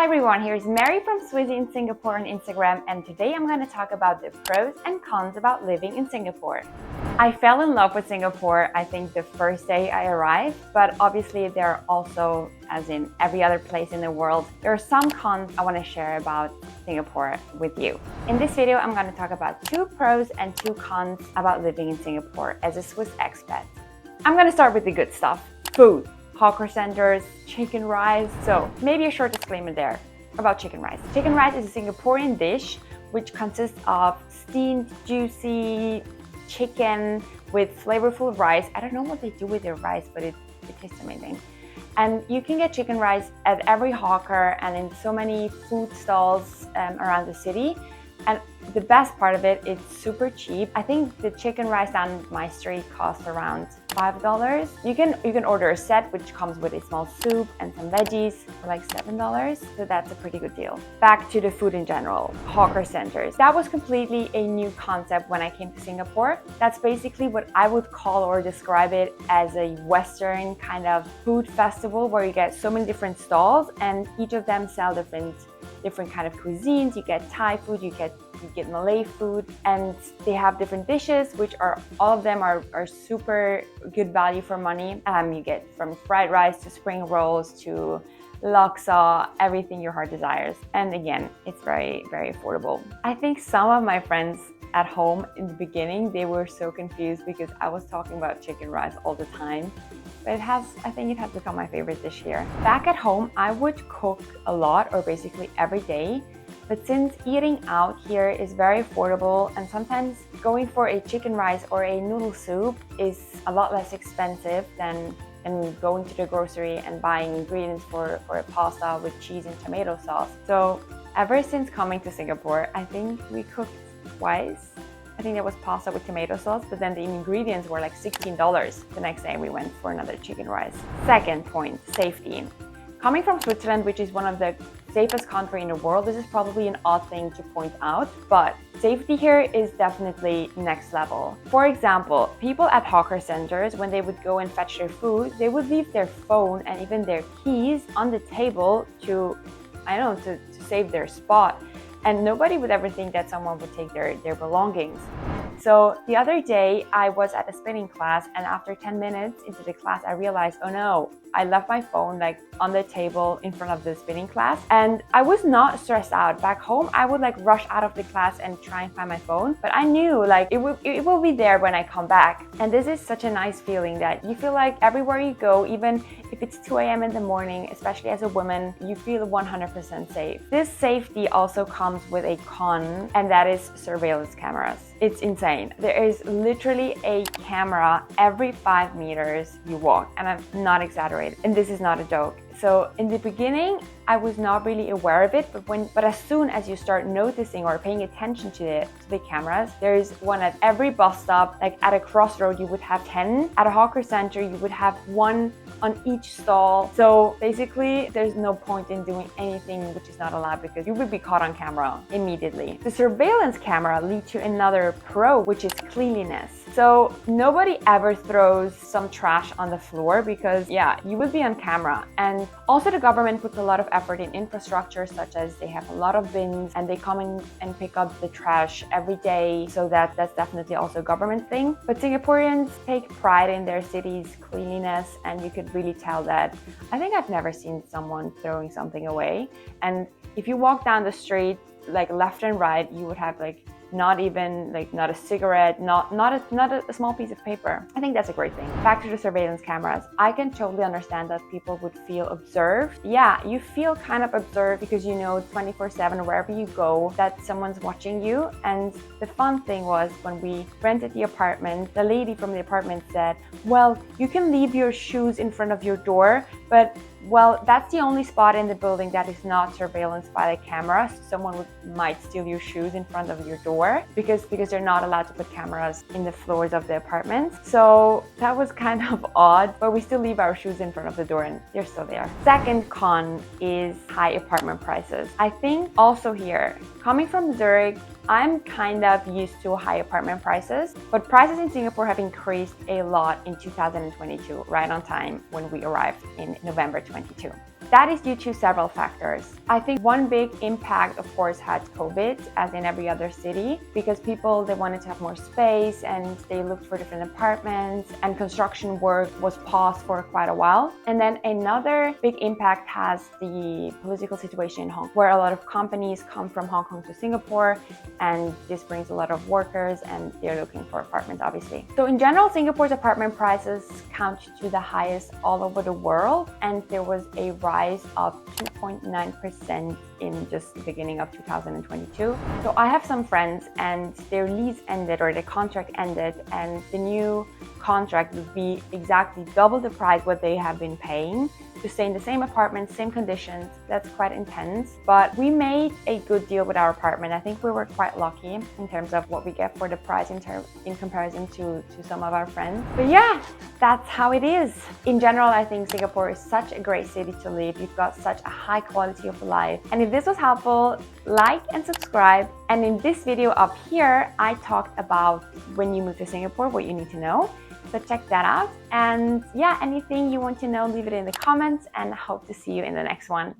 Hi everyone, here's Mary from Swizzy in Singapore on Instagram, and today I'm going to talk about the pros and cons about living in Singapore. I fell in love with Singapore, I think the first day I arrived, but obviously there are also, as in every other place in the world, there are some cons I want to share about Singapore with you. In this video, I'm going to talk about 2 pros and 2 cons about living in Singapore as a Swiss expat. I'm going to start with the good stuff, food. Hawker centers, chicken rice. So maybe a short disclaimer there about chicken rice. Chicken rice is a Singaporean dish which consists of steamed, juicy chicken with flavorful rice. I don't know what they do with their rice, but it tastes amazing. And you can get chicken rice at every hawker and in so many food stalls around the city. And the best part of it, it's super cheap. I think the chicken rice down my street costs around $5. You can order a set which comes with a small soup and some veggies for like $7. So that's a pretty good deal. Back to the food in general, hawker centers. That was completely a new concept when I came to Singapore. That's basically what I would call or describe it as a Western kind of food festival where you get so many different stalls and each of them sell different kind of cuisines. You get Thai food, you get Malay food, and they have different dishes, which are all of them are super good value for money. You get from fried rice to spring rolls to laksa, everything your heart desires. And again, it's very, very affordable. I think some of my friends at home in the beginning, they were so confused because I was talking about chicken rice all the time. But I think it has become my favorite dish here. Back at home, I would cook a lot or basically every day. But since eating out here is very affordable and sometimes going for a chicken rice or a noodle soup is a lot less expensive than going to the grocery and buying ingredients for a pasta with cheese and tomato sauce. So ever since coming to Singapore, I think we cooked twice. I think there was pasta with tomato sauce, but then the ingredients were like $16. The next day we went for another chicken rice. Second point, safety. Coming from Switzerland, which is one of the safest countries in the world, this is probably an odd thing to point out, but safety here is definitely next level. For example, people at hawker centers, when they would go and fetch their food, they would leave their phone and even their keys on the table to save their spot. And nobody would ever think that someone would take their belongings. So the other day I was at a spinning class, and after 10 minutes into the class, I realized, oh no, I left my phone like on the table in front of the spinning class. And I was not stressed out. Back home, I would like rush out of the class and try and find my phone. But I knew like it will be there when I come back. And this is such a nice feeling that you feel like everywhere you go, even if it's 2 a.m. in the morning, especially as a woman, you feel 100% safe. This safety also comes with a con, and that is surveillance cameras. It's insane. There is literally a camera every 5 meters you walk, and I'm not exaggerating. And this is not a joke. So in the beginning, I was not really aware of it, but as soon as you start noticing or paying attention to the cameras, there's one at every bus stop. Like at a crossroad, you would have 10. At a hawker center, you would have 1 on each stall. So basically, there's no point in doing anything which is not allowed because you would be caught on camera immediately. The surveillance camera leads to another pro, which is cleanliness. So nobody ever throws some trash on the floor because you would be on camera. And also the government puts a lot of effort in infrastructure, such as they have a lot of bins and they come in and pick up the trash every day. So that's definitely also a government thing. But Singaporeans take pride in their city's cleanliness, and you could really tell that. I think I've never seen someone throwing something away. And if you walk down the street, like left and right, you would have like not a cigarette, not a small piece of paper. I think that's a great thing. Back to the surveillance cameras. I can totally understand that people would feel observed. Yeah, you feel kind of observed because you know 24/7 wherever you go that someone's watching you. And the fun thing was when we rented the apartment, the lady from the apartment said, well, you can leave your shoes in front of your door, but that's the only spot in the building that is not surveillance by the camera. So someone might steal your shoes in front of your door because they're not allowed to put cameras in the floors of the apartment. So that was kind of odd, but we still leave our shoes in front of the door and they're still there. Second con is high apartment prices. I think also here, coming from Zurich, I'm kind of used to high apartment prices, but prices in Singapore have increased a lot in 2022, right on time when we arrived in November 22. That is due to several factors. I think one big impact, of course, had COVID, as in every other city, because people, they wanted to have more space and they looked for different apartments, and construction work was paused for quite a while. And then another big impact has the political situation in Hong Kong, where a lot of companies come from Hong Kong to Singapore, and this brings a lot of workers and they're looking for apartments, obviously. So in general, Singapore's apartment prices count to the highest all over the world, and there was a rise of 2.9% in just the beginning of 2022. So I have some friends and their lease ended, or their contract ended, and the new contract would be exactly double the price what they have been paying to stay in the same apartment, same conditions. That's quite intense, but we made a good deal with our apartment. I think we were quite lucky in terms of what we get for the price in comparison to some of our friends. But yeah, that's how it is. In general, I think Singapore is such a great city to live. You've got such a high quality of life. And if this was helpful, like and subscribe. And in this video up here, I talked about when you move to Singapore, what you need to know. So check that out. And yeah, anything you want to know, leave it in the comments, and I hope to see you in the next one.